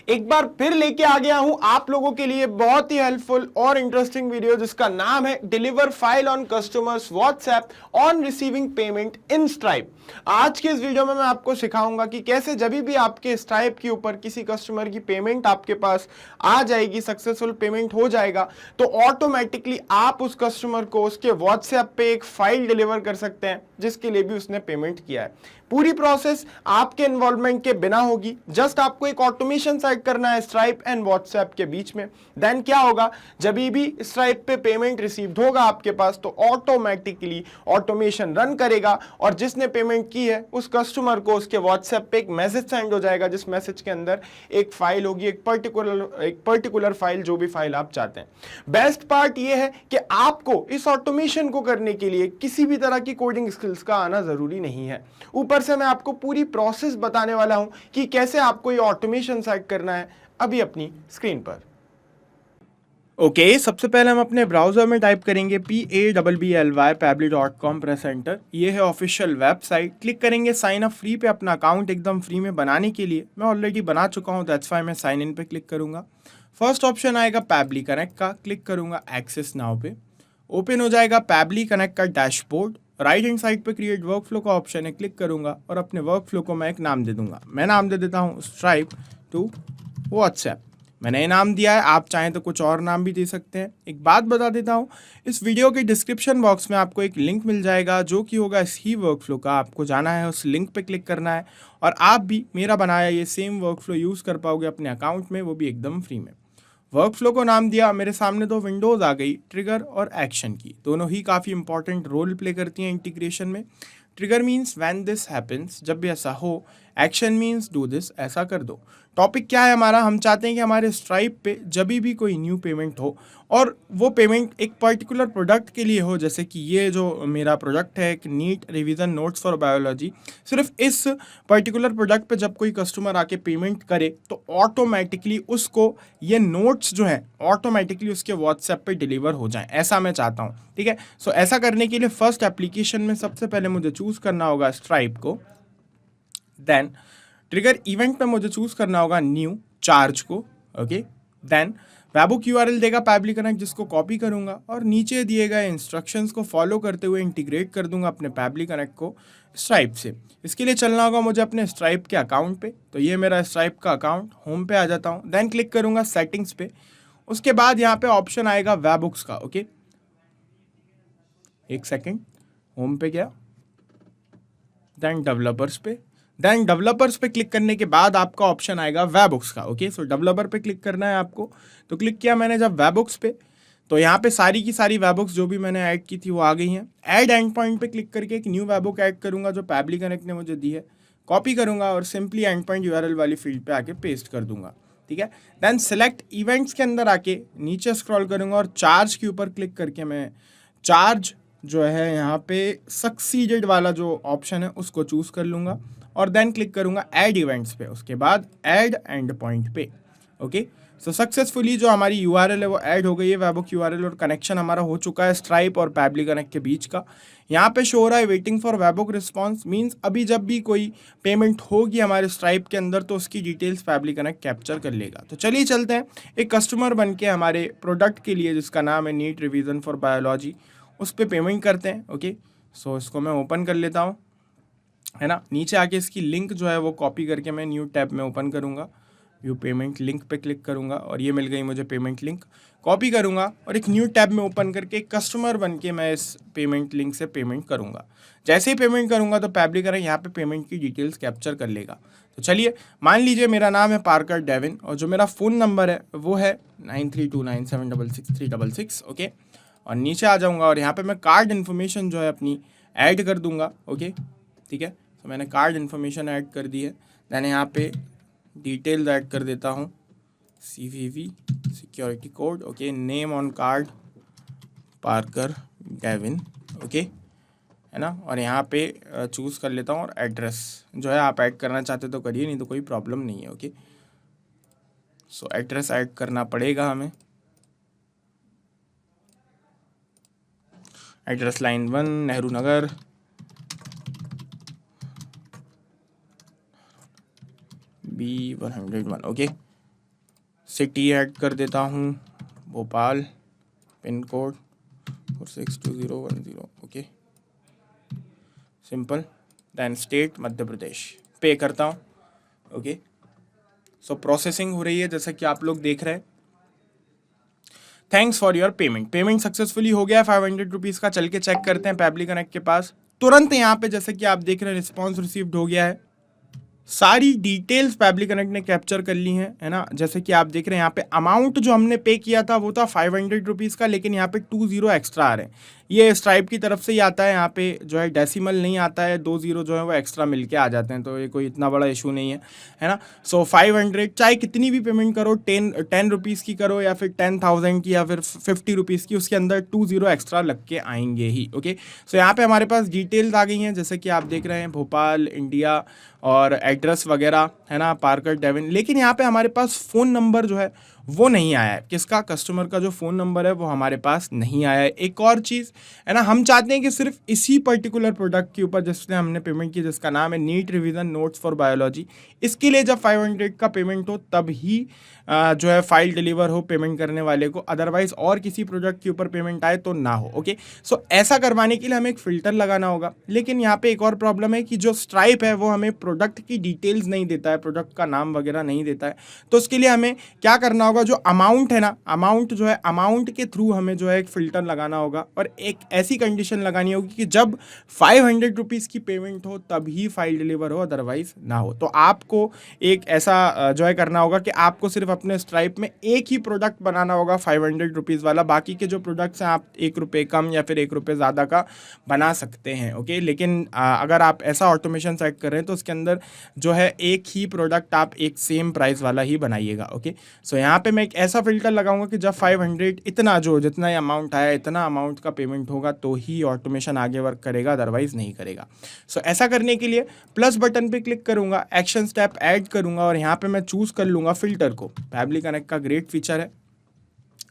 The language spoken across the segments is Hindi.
एक बार फिर लेके आ गया हूं आप लोगों के लिए बहुत ही हेल्पफुल और इंटरेस्टिंग वीडियो जिसका नाम है deliver file on customers WhatsApp on receiving payment in stripe. आज के इस वीडियो में मैं आपको सिखाऊंगा कि कैसे जब भी आपके स्ट्राइप के ऊपर किसी कस्टमर की पेमेंट आपके पास आ जाएगी, सक्सेसफुल पेमेंट हो जाएगा, तो ऑटोमेटिकली आप उस कस्टमर को उसके व्हाट्सएप पे एक फाइल डिलीवर कर सकते हैं जिसके लिए भी उसने पेमेंट किया है। पूरी प्रोसेस आपके इन्वॉल्वमेंट के बिना होगी। जस्ट आपको एक ऑटोमेशन सेट करना है स्ट्राइप एंड व्हाट्सएप के बीच में। देन क्या होगा, जब भी स्ट्राइप पे पेमेंट रिसीव्ड होगा आपके पास तो ऑटोमेटिकली ऑटोमेशन रन करेगा और जिसने पेमेंट की है उस कस्टमर को उसके व्हाट्सएप पे एक मैसेज सेंड हो जाएगा, जिस मैसेज के अंदर एक फाइल होगी, एक पर्टिकुलर फाइल, जो भी फाइल आप चाहते हैं। बेस्ट पार्ट ये है कि आपको इस ऑटोमेशन को करने के लिए किसी भी तरह की कोडिंग स्किल्स का आना जरूरी नहीं है। ऊपर से मैं आपको पूरी प्रोसेस बताने वाला हूं कि कैसे आपको ये ऑटोमेशन सेट करना है अभी अपनी स्क्रीन पर। सबसे पहले हम अपने ब्राउजर में टाइप करेंगे PABBLY pabbly.com प्रेस एंटर। ये है ऑफिशियल वेबसाइट। क्लिक करेंगे साइन अप फ्री पे। अपना अकाउंट एकदम फ्री में बनाने के लिए मैं ऑलरेडी बना चुका हूँ, दैट्स व्हाई मैं साइन इन पे क्लिक करूंगा। फर्स्ट ऑप्शन आएगा पैबली कनेक्ट का, क्लिक करूंगा एक्सेस नाउ पे। ओपन हो जाएगा पैबली कनेक्ट का डैशबोर्ड। राइट हैंड साइड पे क्रिएट वर्कफ्लो का ऑप्शन है, क्लिक करूंगा और अपने वर्कफ्लो को मैं एक नाम दे दूंगा। मैं नाम दे देता हूं स्ट्राइप टू व्हाट्सएप। मैंने ये नाम दिया है, आप चाहें तो कुछ और नाम भी दे सकते हैं। एक बात बता देता हूं, इस वीडियो के डिस्क्रिप्शन बॉक्स में आपको एक लिंक मिल जाएगा जो कि होगा इस ही वर्कफ्लो का। आपको जाना है, उस लिंक पे क्लिक करना है और आप भी मेरा बनाया ये सेम वर्कफ्लो यूज़ कर पाओगे अपने अकाउंट में, वो भी एकदम फ्री में। वर्कफ्लो को नाम दिया, मेरे सामने दो विंडोज़ आ गई, ट्रिगर और एक्शन की। दोनों ही काफ़ी इंपॉर्टेंट रोल प्ले करती हैं इंटीग्रेशन में। Trigger means when this happens, जब भी ऐसा हो। एक्शन मीन्स डू दिस, ऐसा कर दो। टॉपिक क्या है हमारा, हम चाहते हैं कि हमारे स्ट्राइप पे जब भी कोई न्यू पेमेंट हो और वो पेमेंट एक पर्टिकुलर प्रोडक्ट के लिए हो, जैसे कि ये जो मेरा प्रोडक्ट है एक NEET revision notes for biology, सिर्फ इस पर्टिकुलर प्रोडक्ट पे जब कोई कस्टमर आके पेमेंट करे तो ऑटोमेटिकली उसको ये नोट्स जो हैं ऑटोमेटिकली उसके व्हाट्सएप पे डिलीवर हो जाएं, ऐसा मैं चाहता हूँ। ठीक है, सो ऐसा करने के लिए फर्स्ट एप्लीकेशन में सबसे पहले मुझे चूज़ करना होगा स्ट्राइप को। देन ट्रिगर इवेंट में मुझे चूज़ करना होगा न्यू चार्ज को। ओके, देन वेबुक यूआरएल देगा पैबली कनेक्ट, जिसको कॉपी करूंगा और नीचे दिए गए इंस्ट्रक्शंस को फॉलो करते हुए इंटीग्रेट कर दूंगा अपने पैबली कनेक्ट को स्ट्राइप से। इसके लिए चलना होगा मुझे अपने स्ट्राइप के अकाउंट पे। तो ये मेरा स्ट्राइप का अकाउंट, होम पे आ जाता हूँ। देन क्लिक करूंगा सेटिंग्स पे। उसके बाद यहाँ पे ऑप्शन आएगा वेबुक्स का। ओके, एक सेकेंड, होम पे गया, देन डेवलपर्स पे। देन डेवलपर्स पे क्लिक करने के बाद आपका ऑप्शन आएगा वेबुक्स का। ओके, सो डेवलपर पे क्लिक करना है आपको। तो क्लिक किया मैंने जब वेबुक्स पे, तो यहाँ पे सारी की सारी वेबुक्स जो भी मैंने ऐड की थी वो आ गई हैं। ऐड एंड पॉइंट पे क्लिक करके एक न्यू वेबुक ऐड करूंगा जो पैबली कनेक्ट ने मुझे दी है। कॉपी करूंगा और सिंपली एंड पॉइंट यूआरएल वाली फील्ड पे आके पेस्ट कर दूंगा। ठीक है, देन सेलेक्ट इवेंट्स के अंदर आके नीचे स्क्रॉल करूंगा और चार्ज के ऊपर क्लिक करके मैं चार्ज जो है यहाँ पे सक्सीडेड वाला जो ऑप्शन है उसको चूज़ कर लूँगा और देन क्लिक करूँगा ऐड इवेंट्स पे। उसके बाद ऐड एंड पॉइंट पे। ओके, सो सक्सेसफुली जो हमारी यूआरएल है वो ऐड हो गई है, वेबुक यूआरएल, और कनेक्शन हमारा हो चुका है स्ट्राइप और पैबली कनेक्ट के बीच का। यहाँ पे शो हो रहा है वेटिंग फॉर वेबुक रिस्पॉन्स, मीन्स अभी जब भी कोई पेमेंट होगी हमारे स्ट्राइप के अंदर तो उसकी डिटेल्स पैबली कनेक्ट कैप्चर कर लेगा। तो चलिए चलते हैं, एक कस्टमर बन के हमारे प्रोडक्ट के लिए जिसका नाम है नीट रिवीजन फॉर बायोलॉजी, उस पर पेमेंट करते हैं। ओके, सो इसको मैं ओपन कर लेता हूँ, है ना। नीचे आके इसकी लिंक जो है वो कॉपी करके मैं न्यू टैब में ओपन करूँगा, व्यू पेमेंट लिंक पे क्लिक करूँगा और ये मिल गई मुझे पेमेंट लिंक। कॉपी करूँगा और एक न्यू टैब में ओपन करके एक कस्टमर बन के मैं इस पेमेंट लिंक से पेमेंट करूँगा। जैसे ही पेमेंट करूँगा तो पैबली करें यहाँ पे पेमेंट की डिटेल्स कैप्चर कर लेगा। तो चलिए, मान लीजिए मेरा नाम है पार्कर डेविन और जो मेरा फ़ोन नंबर है वो है 9329766366। ओके, और नीचे आ जाऊंगा और यहाँ पे मैं कार्ड इन्फॉर्मेशन जो है अपनी ऐड कर दूंगा। ओके, ठीक है, तो मैंने कार्ड इन्फॉर्मेशन ऐड कर दी है। देन यहाँ पे डिटेल्स ऐड कर देता हूँ, CVV security code. Okay, name on card Parker Devin. Okay, है ना, और यहाँ पे चूज़ कर लेता हूँ और एड्रेस जो है आप ऐड करना चाहते तो करिए, नहीं तो कोई प्रॉब्लम नहीं है। ओके, सो एड्रेस ऐड करना पड़ेगा हमें। Address line 1 Nehru Nagar, B101। Okay, city add कर देता हूँ Bhopal, pin code 462010, okay simple. Then state Madhya Pradesh, pay करता हूँ, ओके। सो प्रोसेसिंग हो रही है जैसा कि आप लोग देख रहे हैं। Thanks for your payment, payment successfully हो गया 500 रुपीज़ का। चल के चेक करते हैं पैब्लिक कनेक्ट के पास, तुरंत यहाँ पे जैसे कि आप देख रहे हैं रिस्पॉन्स रिसीव्ड हो गया है। सारी डिटेल्स पैब्लिक कनेक्ट ने कैप्चर कर ली हैं, है ना। जैसे कि आप देख रहे हैं यहाँ पे अमाउंट जो हमने पे किया था वो था 500 रुपीज़ का, लेकिन यहाँ पे 20 एक्स्ट्रा आ रहे हैं। ये स्ट्राइप की तरफ से ही आता है, यहाँ पे जो है डेसिमल नहीं आता है, 20 जो है वो एक्स्ट्रा मिलके आ जाते हैं, तो ये कोई इतना बड़ा इशू नहीं है ना। सो 500 चाहे कितनी भी पेमेंट करो, 10 रुपीज़ की करो या फिर 10,000 की या फिर 50 रुपीज़ की, उसके अंदर 20 एक्स्ट्रा लग के आएंगे ही, ओके। सो यहाँ पे हमारे पास डिटेल्स आ गई हैं जैसे कि आप देख रहे हैं, भोपाल इंडिया और एड्रेस वगैरह, है ना, पार्कर डेविन। लेकिन यहाँ पे हमारे पास फ़ोन नंबर जो है वो नहीं आया है। किसका? कस्टमर का जो फ़ोन नंबर है वो हमारे पास नहीं आया है। एक और चीज़ है ना, हम चाहते हैं कि सिर्फ इसी पर्टिकुलर प्रोडक्ट के ऊपर जिसने हमने पेमेंट की, जिसका नाम है NEET revision notes for biology, इसके लिए जब 500 का पेमेंट हो तब ही जो है फाइल डिलीवर हो पेमेंट करने वाले को, अदरवाइज और किसी प्रोडक्ट के ऊपर पेमेंट आए तो ना हो, ओके। सो ऐसा करवाने के लिए हमें एक फ़िल्टर लगाना होगा। लेकिन यहाँ पे एक और प्रॉब्लम है कि जो स्ट्राइप है वो हमें प्रोडक्ट की डिटेल्स नहीं देता है, प्रोडक्ट का नाम वगैरह नहीं देता है। तो उसके लिए हमें क्या करना होगा, जो अमाउंट है ना, अमाउंट जो है, अमाउंट के थ्रू हमें जो है एक फ़िल्टर लगाना होगा और एक ऐसी कंडीशन लगानी होगी कि जब 500 रुपीज़ की पेमेंट हो तभी फाइल डिलीवर हो, अदरवाइज ना हो। तो आपको एक ऐसा जो है करना होगा कि आपको सिर्फ अपने स्ट्राइप में एक ही प्रोडक्ट बनाना होगा 500 रुपीज़ वाला, बाकी के जो प्रोडक्ट्स हैं आप 1 रुपये कम या फिर 1 रुपये ज़्यादा का बना सकते हैं, ओके। लेकिन अगर आप ऐसा ऑटोमेशन सेट कर रहे हैं तो उसके अंदर जो है एक ही प्रोडक्ट आप एक सेम प्राइस वाला ही बनाइएगा, ओके। सो यहाँ पे मैं एक ऐसा फिल्टर लगाऊंगा कि जब 500 इतना जो जितना ही अमाउंट आया इतना अमाउंट का पेमेंट होगा तो ही ऑटोमेशन आगे वर्क करेगा, अदरवाइज नहीं करेगा। सो ऐसा करने के लिए प्लस बटन पे क्लिक करूंगा, एक्शन स्टेप ऐड करूंगा और यहाँ पे मैं चूज़ कर लूँगा फिल्टर को। पैब्लिक कनेक्ट का ग्रेट फीचर है,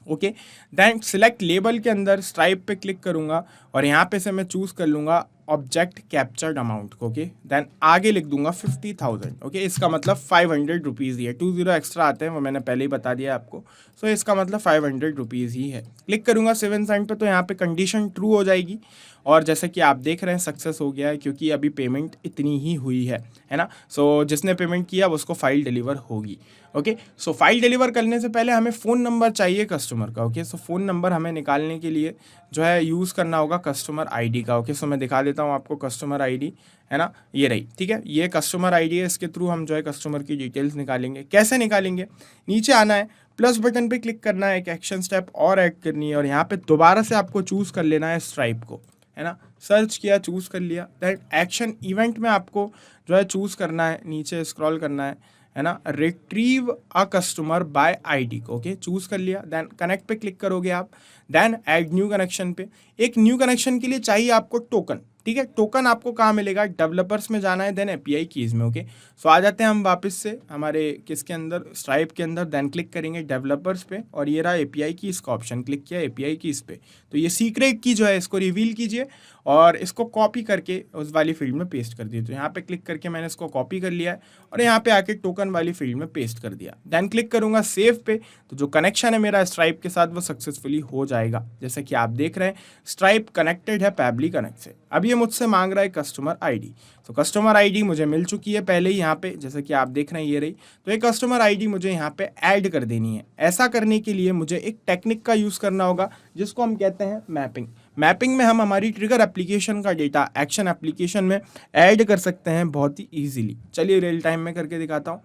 ओके। देन सिलेक्ट लेबल के अंदर स्ट्राइप पे क्लिक करूंगा और यहाँ पे से मैं चूज़ कर लूँगा ऑब्जेक्ट कैप्चर्ड अमाउंट को, ओके। देन आगे लिख दूंगा 50,000, ओके। इसका मतलब 500 रुपीज़ ही है, 20 एक्स्ट्रा आते हैं वो मैंने पहले ही बता दिया आपको। सो इसका मतलब 500 रुपीज़ ही है। क्लिक करूंगा सेव एंड सेंड पे, तो यहाँ पे कंडीशन ट्रू हो जाएगी और जैसे कि आप देख रहे हैं सक्सेस हो गया है, क्योंकि अभी पेमेंट इतनी ही हुई है ना। सो जिसने पेमेंट किया उसको फाइल डिलीवर होगी, ओके। सो फाइल डिलीवर करने से पहले हमें फ़ोन नंबर चाहिए कस्टमर का, ओके। सो फ़ोन नंबर हमें निकालने के लिए जो है यूज़ करना होगा कस्टमर आईडी का, ओके। सो मैं दिखा देता हूँ आपको कस्टमर आईडी, है ना, ये रही, ठीक है। ये कस्टमर आईडी है, इसके थ्रू हम जो है कस्टमर की डिटेल्स निकालेंगे। कैसे निकालेंगे? नीचे आना है, प्लस बटन पे क्लिक करना है, एक एक्शन स्टेप और ऐड करनी है और यहाँ पे दोबारा से आपको चूज़ कर लेना है स्ट्राइप को, है ना। सर्च किया, चूज़ कर लिया, दैट एक्शन इवेंट में आपको जो है चूज़ करना है, नीचे स्क्रॉल करना है ना, retrieve a customer bye ID को, ओके। चूज़ कर लिया, देन कनेक्ट पे क्लिक करोगे आप, देन ऐड न्यू कनेक्शन पे। एक न्यू कनेक्शन के लिए चाहिए आपको टोकन, ठीक है। टोकन आपको कहाँ मिलेगा? डेवलपर्स में जाना है, देन एपीआई कीज़ में, ओके। सो आ जाते हैं हम वापस से हमारे किसके अंदर, स्ट्राइप के अंदर, देन क्लिक करेंगे डेवलपर्स पे और ये रहा एपीआई कीज़ का ऑप्शन, क्लिक किया एपीआई कीज़ पे। तो ये सीक्रेट की जो है इसको रिवील कीजिए और इसको कॉपी करके उस वाली फील्ड में पेस्ट कर दिए। तो यहाँ पे क्लिक करके मैंने इसको कॉपी कर लिया है और यहाँ पे आके टोकन वाली फील्ड में पेस्ट कर दिया। देन क्लिक करूँगा सेव पे, तो जो कनेक्शन है मेरा स्ट्राइप के साथ वो सक्सेसफुली हो जाएगा। जैसे कि आप देख रहे हैं स्ट्राइप कनेक्टेड है पैब्लिक कनेक्ट से। अब ये मुझसे मांग रहा है कस्टमर आईडी, तो कस्टमर आईडी मुझे मिल चुकी है पहले ही यहाँ पे, जैसे कि आप देख रहे हैं ये रही। तो ये कस्टमर आईडी मुझे यहाँ पे ऐड कर देनी है। ऐसा करने के लिए मुझे एक टेक्निक का यूज़ करना होगा जिसको हम कहते हैं मैपिंग। मैपिंग में हम हमारी ट्रिगर एप्लीकेशन का डेटा एक्शन एप्लीकेशन में ऐड कर सकते हैं बहुत ही ईजिली। चलिए रियल टाइम में करके दिखाता हूँ।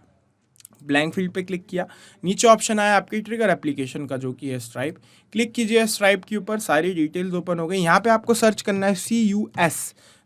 ब्लैंक फील्ड पे क्लिक किया, नीचे ऑप्शन आया आपकी ट्रिगर एप्लीकेशन का जो कि है स्ट्राइप। क्लिक कीजिए स्ट्राइप के ऊपर, सारी डिटेल्स ओपन हो गई। यहाँ पे आपको सर्च करना है CUS,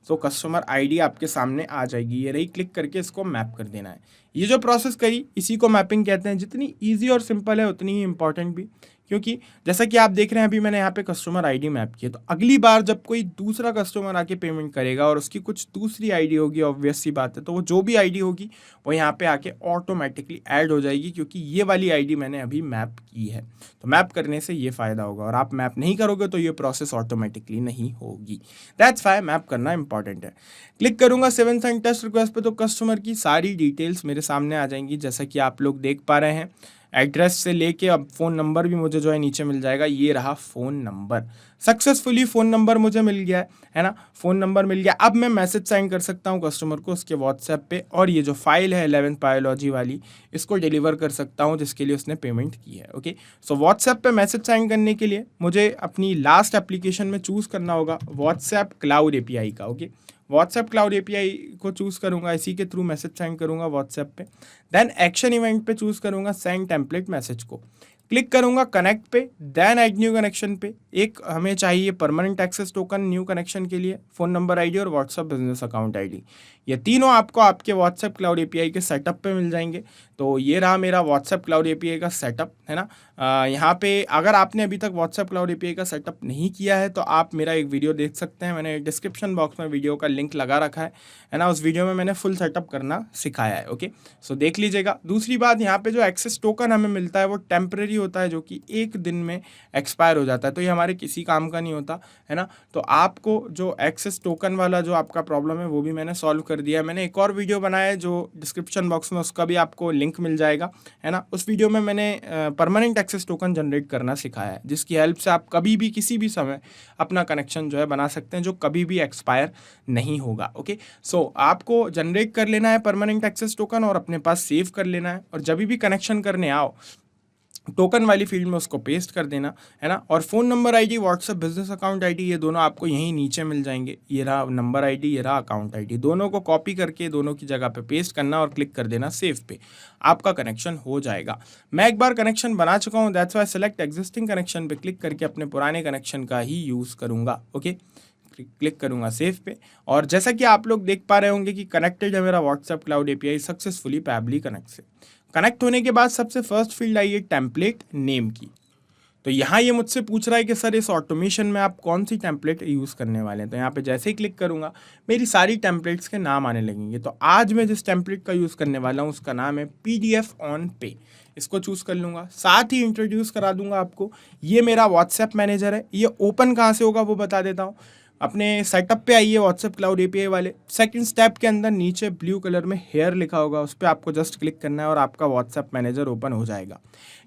तो कस्टमर आईडी आपके सामने आ जाएगी, ये रही। क्लिक करके इसको मैप कर देना है। ये जो प्रोसेस करी इसी को मैपिंग कहते हैं। जितनी ईजी और सिंपल है उतनी ही इंपॉर्टेंट भी, क्योंकि जैसा कि आप देख रहे हैं अभी मैंने यहाँ पे कस्टमर आईडी मैप की है, तो अगली बार जब कोई दूसरा कस्टमर आके पेमेंट करेगा और उसकी कुछ दूसरी आईडी होगी, ऑब्वियस सी बात है, तो वो जो भी आईडी होगी वो यहाँ पे आके ऑटोमेटिकली ऐड हो जाएगी, क्योंकि ये वाली आईडी मैंने अभी मैप की है। तो मैप करने से ये फ़ायदा होगा, और आप मैप नहीं करोगे तो ये प्रोसेस ऑटोमेटिकली नहीं होगी। दैट्स वाई मैप करना इंपॉर्टेंट है। क्लिक करूँगा सेवन सेंड टेस्ट रिक्वेस्ट पे, तो कस्टमर की सारी डिटेल्स मेरे सामने आ जाएंगी, जैसा कि आप लोग देख पा रहे हैं, एड्रेस से लेके अब फ़ोन नंबर भी मुझे जो है नीचे मिल जाएगा। ये रहा phone number, successfully phone number मुझे मिल गया है ना, फ़ोन नंबर मिल गया। अब मैं मैसेज सेंड कर सकता हूँ कस्टमर को उसके व्हाट्सएप पे, और ये जो फाइल है 11th बायोलॉजी वाली, इसको डिलीवर कर सकता हूँ जिसके लिए उसने पेमेंट की है। ओके, सो व्हाट्सएप पे मैसेज सेंड करने के लिए मुझे अपनी लास्ट एप्लीकेशन में चूज़ करना होगा व्हाट्सएप क्लाउड एपीआई का। ओके, व्हाट्सएप क्लाउड एपीआई को चूज़ करूँगा, इसी के थ्रू मैसेज सेंड करूँगा व्हाट्सएप पे। देन एक्शन इवेंट पे चूज़ करूँगा सेंड टेम्पलेट मैसेज को, क्लिक करूँगा कनेक्ट पे, देन ऐड न्यू कनेक्शन पे। एक हमें चाहिए permanent access token new connection के लिए, फ़ोन नंबर आईडी और व्हाट्सएप बिजनेस अकाउंट आईडी। ये तीनों आपको आपके व्हाट्सएप क्लाउड एपीआई के सेटअप पे मिल जाएंगे। तो ये रहा मेरा व्हाट्सएप क्लाउड एपीआई का सेटअप, है ना। यहाँ पे अगर आपने अभी तक व्हाट्सएप क्लाउड एपीआई का सेटअप नहीं किया है तो आप मेरा एक वीडियो देख सकते हैं, मैंने डिस्क्रिप्शन बॉक्स में वीडियो का लिंक लगा रखा है ना। उस वीडियो में मैंने फुल सेटअप करना सिखाया है। ओके, सो देख लीजिएगा। दूसरी बात, यहाँ पे जो एक्सेस टोकन हमें मिलता है वो टेम्परेरी होता है, जो कि 1 दिन में एक्सपायर हो जाता है, तो ये हमारे किसी काम का नहीं होता, है ना। तो आपको जो एक्सेस टोकन वाला जो आपका प्रॉब्लम है वो भी मैंने सॉल्व कर दिया है। मैंने एक और वीडियो बनाया है जो डिस्क्रिप्शन बॉक्स में, उसका भी आपको लिंक मिल जाएगा, है ना। उस वीडियो में मैंने परमानेंट एक्सेस टोकन जनरेट करना सिखाया है, जिसकी हेल्प से आप कभी भी किसी भी समय अपना कनेक्शन जो है बना सकते हैं, जो कभी भी एक्सपायर नहीं होगा। ओके, सो आपको जनरेट कर लेना है परमानेंट एक्सेस टोकन और अपने पास सेव कर लेना है, और जब भी कनेक्शन करने आओ टोकन वाली फील्ड में उसको पेस्ट कर देना, है ना। और phone number ID, WhatsApp business account ID, ये दोनों आपको यहीं नीचे मिल जाएंगे। ये रहा नंबर आईडी, ये रहा अकाउंट आईडी, दोनों को कॉपी करके दोनों की जगह पे पेस्ट करना और क्लिक कर देना सेव पे, आपका कनेक्शन हो जाएगा। मैं एक बार कनेक्शन बना चुका हूँ, that's why select existing connection पे क्लिक करके अपने पुराने कनेक्शन का ही यूज़ करूँगा। ओके, क्लिक करूँगा सेव पे, और जैसा कि आप लोग देख पा रहे होंगे कि कनेक्टेड है मेरा WhatsApp cloud API successfully Pabbly connect से। कनेक्ट होने के बाद सबसे फर्स्ट फील्ड आई है टेम्पलेट नेम की। तो यहाँ ये मुझसे पूछ रहा है कि सर इस ऑटोमेशन में आप कौन सी टेम्पलेट यूज़ करने वाले हैं। तो यहाँ पे जैसे ही क्लिक करूँगा मेरी सारी टेम्पलेट्स के नाम आने लगेंगे। तो आज मैं जिस टेम्पलेट का यूज़ करने वाला हूँ उसका नाम है PDF ऑन पे। इसको चूज़ कर लूँगा, साथ ही इंट्रोड्यूस करा दूंगा आपको। ये मेरा व्हाट्सएप मैनेजर है। ये ओपन कहाँ से होगा वो बता देता हूँ। अपने सेटअप पे आइए व्हाट्सएप क्लाउड एपीआई वाले, सेकंड स्टेप के अंदर नीचे ब्लू कलर में हेयर लिखा होगा, उस पर आपको जस्ट क्लिक करना है और आपका व्हाट्सएप मैनेजर ओपन हो जाएगा।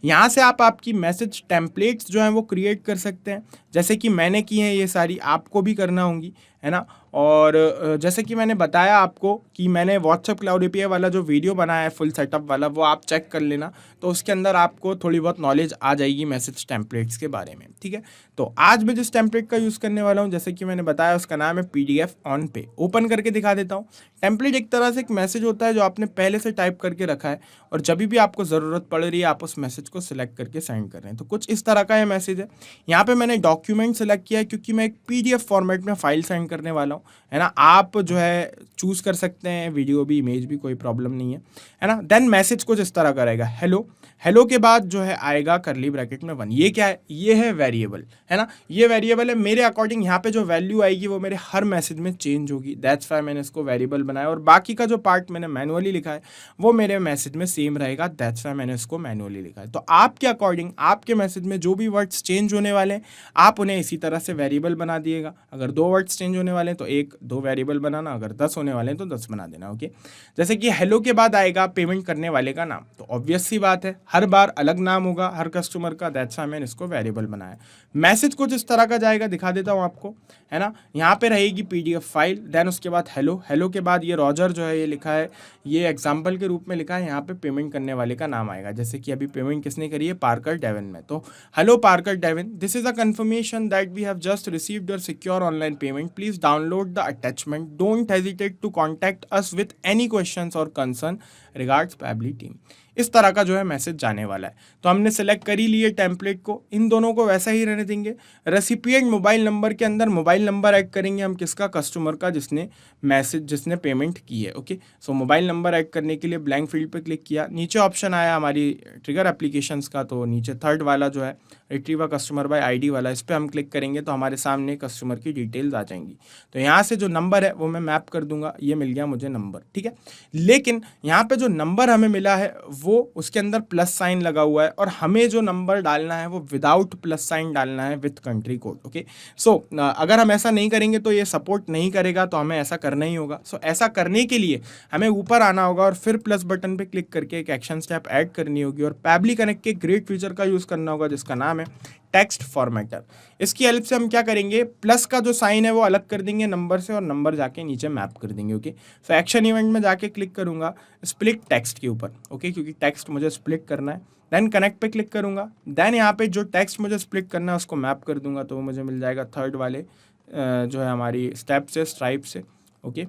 यहाँ से आप आपकी मैसेज टेम्पलेट्स जो हैं वो क्रिएट कर सकते हैं, जैसे कि मैंने की हैं ये सारी, आपको भी करना होंगी, है ना। और जैसे कि मैंने बताया आपको कि मैंने व्हाट्सएप क्लाउड एपीआई वाला जो वीडियो बनाया है फुल सेटअप वाला, वो आप चेक कर लेना, तो उसके अंदर आपको थोड़ी बहुत नॉलेज आ जाएगी मैसेज टेम्पलेट्स के बारे में, ठीक है। तो आज मैं जिस टेम्पलेट का यूज़ करने वाला हूँ, जैसे कि मैंने बताया, उसका नाम है PDF ऑन पे। ओपन करके दिखा देता हूँ। टेम्पलेट एक तरह से एक मैसेज होता है जो आपने पहले से टाइप करके रखा है, और जब भी आपको ज़रूरत पड़ रही है आप उस मैसेज को सिलेक्ट करके सेंड कर रहे हैं। तो कुछ इस तरह का ये मैसेज है। यहाँ पे मैंने डॉक्यूमेंट सेलेक्ट किया है क्योंकि मैं एक PDF फॉर्मेट में फाइल सेंड करने वाला हूँ, है ना। आप जो है चूज़ कर सकते हैं, वीडियो भी, इमेज भी, कोई प्रॉब्लम नहीं है ना। देन मैसेज कुछ इस तरह का रहेगा, हेलो। हेलो के बाद जो है आएगा करली ब्रैकेट में 1। ये क्या है? ये है वेरिएबल, है ना। ये वेरिएबल है। मेरे अकॉर्डिंग यहाँ पे जो वैल्यू आएगी वो मेरे हर मैसेज में चेंज होगी, दैट्स वाई मैंने इसको वेरिएबल बनाया। और बाकी का जो पार्ट मैंने मैनुअली लिखा है वो मेरे मैसेज में सेम रहेगा, दैट्स वाई मैंने इसको मैनुअली लिखा है। तो आपके अकॉर्डिंग आपके मैसेज में जो भी वर्ड्स चेंज होने वाले हैं आप उन्हें इसी तरह से वेरिएबल बना दिएगा। अगर 2 वर्ड्स चेंज होने वाले हैं तो 1-2 वेरिएबल बनाना, अगर 10 होने वाले हैं तो 10 बना देना। ओके, जैसे कि हेलो के बाद आएगा पेमेंट करने वाले का नाम, तो ऑब्वियस सी बात है हर बार अलग नाम होगा हर कस्टमर का, दैट्स वाई मैंने इसको वेरिएबल बनाया। मैसेज कुछ इस तरह का जाएगा, दिखा देता हूँ आपको, है ना। यहाँ पे रहेगी PDF फाइल, देन उसके बाद हेलो। हेलो के बाद ये रॉजर जो है ये लिखा है, ये एग्जाम्पल के रूप में लिखा है। यहाँ पे पेमेंट करने वाले का नाम आएगा, जैसे कि अभी पेमेंट किसने करी है, पार्कर डेविन में। तो hello Parker Devin, this is a confirmation that we have just received your secure online payment, please download the attachment, don't hesitate to contact us with any questions और कंसर्न, रिगार्ड्स पैबली टीम। इस तरह का जो है मैसेज जाने वाला है। तो हमने सेलेक्ट कर ही लिए टेम्पलेट को, इन दोनों को वैसा ही रहने देंगे। रेसिपिएंट मोबाइल नंबर के अंदर मोबाइल नंबर ऐड करेंगे हम, किसका, कस्टमर का, जिसने पेमेंट की है। ओके, सो मोबाइल नंबर ऐड करने के लिए ब्लैंक फील्ड पे क्लिक किया, नीचे ऑप्शन आया हमारी ट्रिगर एप्लीकेशंस का, तो नीचे थर्ड वाला जो है रिट्रीव कस्टमर बाय ID वाला, इस पर हम क्लिक करेंगे तो हमारे सामने कस्टमर की डिटेल्स आ जाएंगी। तो यहाँ से जो नंबर है वो मैं मैप कर दूंगा, ये मिल गया मुझे नंबर, ठीक है। लेकिन यहाँ पे जो नंबर हमें मिला है वो उसके अंदर प्लस साइन लगा हुआ है और हमें जो नंबर डालना है वो विदाउट प्लस साइन डालना है विथ कंट्री कोड। ओके, सो अगर हम ऐसा नहीं करेंगे तो ये सपोर्ट नहीं करेगा, तो हमें ऐसा करना ही होगा। सो ऐसा करने के लिए हमें ऊपर आना होगा और फिर प्लस बटन पे क्लिक करके एक एक्शन स्टेप ऐड करनी होगी और पैबली कनेक्ट के ग्रेट फीचर का यूज़ करना होगा जिसका नाम है टेक्स्ट फॉर्मेटर। इसकी हेल्प से हम क्या करेंगे, प्लस का जो साइन है वो अलग कर देंगे नंबर से और नंबर जाके नीचे मैप कर देंगे। ओके, सो एक्शन इवेंट में जाके क्लिक करूंगा स्प्लिट टेक्स्ट के ऊपर। ओके, क्योंकि टेक्स्ट मुझे स्प्लिट करना है। देन कनेक्ट पे क्लिक करूंगा। देन यहाँ पे जो टेक्स्ट मुझे स्प्लिट करना है उसको मैप कर दूंगा, तो वो मुझे मिल जाएगा थर्ड वाले जो है हमारी स्टेप से, स्ट्राइप से। ओके,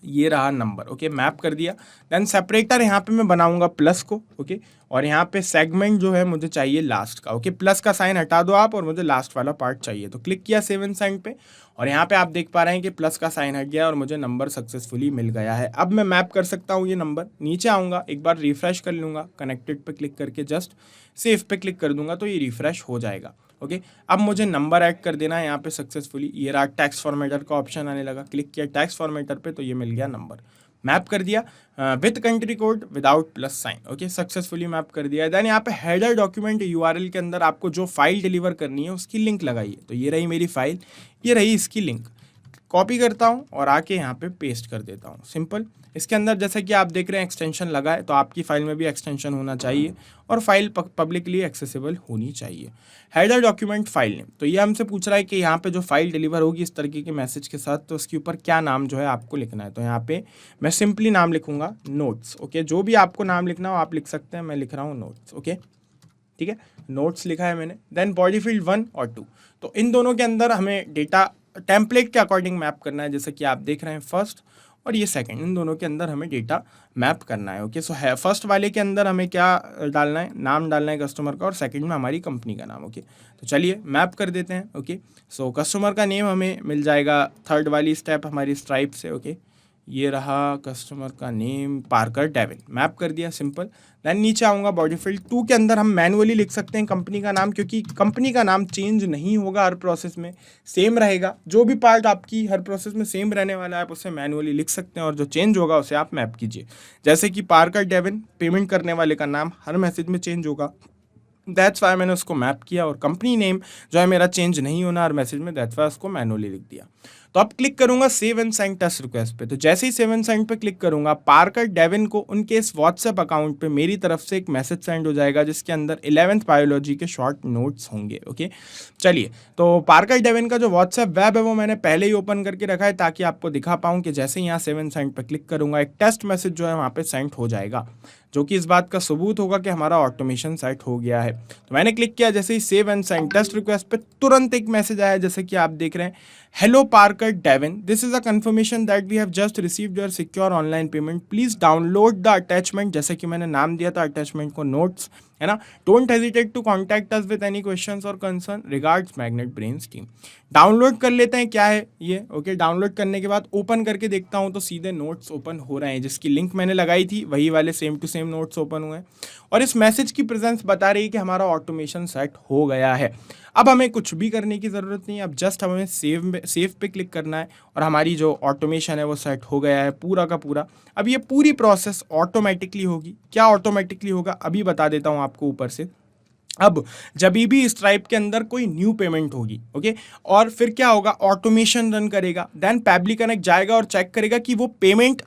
ये रहा नंबर। ओके, मैप कर दिया। देन सेपरेटर यहाँ पे मैं बनाऊंगा प्लस को। ओके, और यहाँ पे सेगमेंट जो है मुझे चाहिए लास्ट का। ओके, प्लस का साइन हटा दो आप और मुझे लास्ट वाला पार्ट चाहिए, तो क्लिक किया सेव एंड सेंड पे और यहाँ पे आप देख पा रहे हैं कि प्लस का साइन हट गया और मुझे नंबर सक्सेसफुली मिल गया है। अब मैं मैप कर सकता हूँ ये नंबर। नीचे आऊँगा, एक बार रिफ्रेश कर लूँगा, कनेक्टेड पे क्लिक करके जस्ट सेव पे क्लिक कर दूंगा तो ये रिफ्रेश हो जाएगा। ओके, अब मुझे नंबर ऐड कर देना है यहाँ पे सक्सेसफुली। ये रहा टेक्स्ट फॉर्मेटर का ऑप्शन आने लगा, क्लिक किया टेक्स्ट फॉर्मेटर पे तो ये मिल गया नंबर। मैप कर दिया with country code without plus sign. Okay, successfully map कर दिया। देन यहाँ पे हेडर डॉक्यूमेंट यूआरएल के अंदर आपको जो फाइल डिलीवर करनी है उसकी लिंक लगाइए। तो ये रही मेरी फाइल, ये रही इसकी लिंक। कॉपी करता हूँ और आके यहाँ पे पेस्ट कर देता हूँ, सिंपल। इसके अंदर जैसे कि आप देख रहे हैं एक्सटेंशन लगा है, तो आपकी फाइल में भी एक्सटेंशन होना चाहिए और फाइल पब्लिकली एक्सेसिबल होनी चाहिए। हेडर डॉक्यूमेंट फाइल नेम, तो ये हमसे पूछ रहा है कि यहाँ पे जो फाइल डिलीवर होगी इस तरीके के मैसेज के साथ, तो उसके ऊपर क्या नाम जो है आपको लिखना है। तो यहाँ पे मैं सिंपली नाम लिखूंगा नोट्स। ओके, जो भी आपको नाम लिखना हो आप लिख सकते हैं, मैं लिख रहा हूँ नोट्स। ओके, ठीक है, नोट्स लिखा है मैंने। देन बॉडी फील्ड 1 और 2, तो इन दोनों के अंदर हमें डेटा टेम्पलेट के अकॉर्डिंग मैप करना है, जैसे कि आप देख रहे हैं फर्स्ट और ये सेकंड, इन दोनों के अंदर हमें डेटा मैप करना है। ओके, सो है फर्स्ट वाले के अंदर हमें क्या डालना है, नाम डालना है कस्टमर का और सेकंड में हमारी कंपनी का नाम। ओके, तो चलिए मैप कर देते हैं। ओके, सो कस्टमर का नेम हमें मिल जाएगा थर्ड वाली स्टेप हमारी स्ट्राइप से। ओके, ये रहा कस्टमर का नेम पार्कर डेविन, मैप कर दिया, सिंपल। देन नीचे आऊँगा, बॉडी फील्ड 2 के अंदर हम मैनुअली लिख सकते हैं कंपनी का नाम, क्योंकि कंपनी का नाम चेंज नहीं होगा, हर प्रोसेस में सेम रहेगा। जो भी पार्ट आपकी हर प्रोसेस में सेम रहने वाला है आप उसे मैनुअली लिख सकते हैं और जो चेंज होगा उसे आप मैप कीजिए। जैसे कि पार्कर डेविन, पेमेंट करने वाले का नाम हर मैसेज में चेंज होगा, दैट्स वाई मैंने उसको मैप किया। और कंपनी नेम जो है मेरा चेंज नहीं होना हर मैसेज में, दैट्स वाई उसको मैनुअली लिख दिया। तो अब क्लिक करूंगा save and send test request पे। तो जैसे ही सेव एंड सेंड पे क्लिक करूंगा, पार्कर डेविन को उनके इस व्हाट्सएप अकाउंट पे मेरी तरफ से एक मैसेज सेंड हो जाएगा जिसके अंदर 11th बायोलॉजी के शॉर्ट नोट्स होंगे। ओके, चलिए, तो पार्कर डेविन का जो व्हाट्सएप वेब है वो मैंने पहले ही ओपन करके रखा है ताकि आपको दिखा पाऊँ कि जैसे ही यहाँ सेव एंड सेंड पे क्लिक करूंगा एक टेस्ट मैसेज जो है वहाँ पे सेंड हो जाएगा, जो कि इस बात का सबूत होगा कि हमारा ऑटोमेशन सेट हो गया है। तो मैंने क्लिक किया, जैसे ही save and send test request पे तुरंत एक मैसेज आया, जैसे कि आप देख रहे हैं, hello Parker Devin, this is a confirmation that we have just received your secure online payment, please download the attachment. जैसे कि मैंने नाम दिया था अटैचमेंट को नोट्स, है ना। Don't hesitate to contact us with any questions और concern, regards Magnet Brains team. Download कर लेते हैं, क्या है ये। ओके, डाउनलोड करने के बाद ओपन करके देखता हूँ तो सीधे नोट्स ओपन हो रहे हैं, जिसकी लिंक मैंने लगाई थी वही वाले same to same notes open हुए हैं और इस मैसेज की प्रेजेंस बता रही है कि हमारा ऑटोमेशन सेट हो गया है। अब हमें कुछ भी करने की ज़रूरत नहीं है, अब जस्ट हमें सेव पे क्लिक करना है और हमारी जो ऑटोमेशन है वो सेट हो गया है पूरा का पूरा। अब ये पूरी प्रोसेस ऑटोमेटिकली होगी। क्या ऑटोमेटिकली होगा अभी बता देता हूँ आपको ऊपर से। अब जब भी स्ट्राइप के अंदर कोई न्यू पेमेंट होगी, ओके, और फिर क्या होगा, ऑटोमेशन रन करेगा, देन पैबली कनेक्ट जाएगा और चेक करेगा कि वो पेमेंट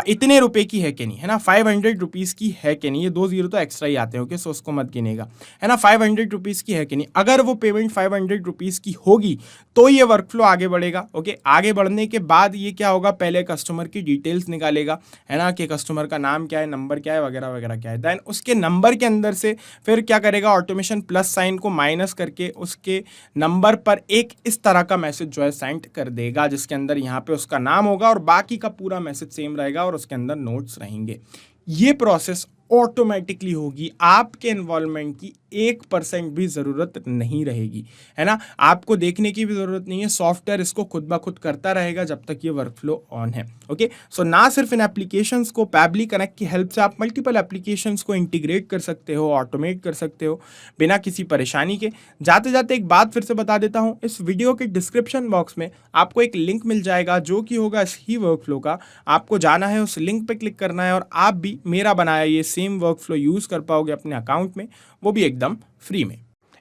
इतने रुपए की है कि नहीं, है ना, 500 रुपीज़ की है कि नहीं। ये 2 जीरो तो एक्स्ट्रा ही आते हैं, ओके, सो उसको मत गिनेगा, है ना। 500 रुपीज़ की है कि नहीं। अगर वो पेमेंट 500 रुपीज़ की होगी तो ये वर्कफ्लो आगे बढ़ेगा। ओके, आगे बढ़ने के बाद ये क्या होगा, पहले कस्टमर की डिटेल्स निकालेगा, है ना, कि कस्टमर का नाम क्या है, नंबर क्या है, वगैरह वगैरह क्या है। देन उसके नंबर के अंदर से फिर क्या करेगा, ऑटोमेशन प्लस साइन को माइनस करके उसके नंबर पर एक इस तरह का मैसेज जो है सेंड कर देगा, जिसके अंदर यहाँ पे उसका नाम होगा और बाकी का पूरा मैसेज सेम रहेगा और उसके अंदर नोट्स रहेंगे। ये प्रोसेस ऑटोमेटिकली होगी, आपके इन्वॉल्वमेंट की 1% भी ज़रूरत नहीं रहेगी, है ना। आपको देखने की भी ज़रूरत नहीं है, सॉफ्टवेयर इसको खुद ब खुद करता रहेगा जब तक ये वर्कफ्लो ऑन है। ओके, सो ना सिर्फ इन एप्लीकेशंस को पैबली कनेक्ट की हेल्प से आप मल्टीपल एप्लीकेशंस को इंटीग्रेट कर सकते हो, ऑटोमेट कर सकते हो बिना किसी परेशानी के। जाते जाते एक बात फिर से बता देता हूँ, इस वीडियो के डिस्क्रिप्शन बॉक्स में आपको एक लिंक मिल जाएगा जो कि होगा इस ही वर्कफ्लो का। आपको जाना है, उस लिंक पे क्लिक करना है और आप भी मेरा बनाया ये सेम वर्कफ्लो यूज़ कर पाओगे अपने अकाउंट में, वो भी एकदम फ्री में।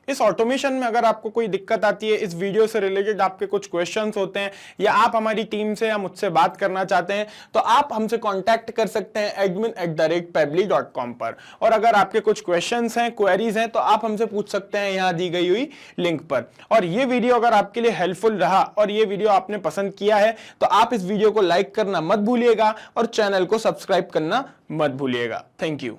इस ऑटोमेशन में अगर आपको कोई दिक्कत आती है, इस वीडियो से रिलेटेड आपके कुछ क्वेश्चंस होते हैं या आप हमारी टीम से या मुझसे बात करना चाहते हैं, तो आप हमसे कांटेक्ट कर सकते हैं admin@pabbly.com पर। और अगर आपके कुछ क्वेश्चंस हैं, क्वेरीज हैं, तो आप हमसे पूछ सकते हैं यहाँ दी गई हुई लिंक पर। और ये वीडियो अगर आपके लिए हेल्पफुल रहा और ये वीडियो आपने पसंद किया है तो आप इस वीडियो को लाइक करना मत भूलिएगा और चैनल को सब्सक्राइब करना मत भूलिएगा। Thank you.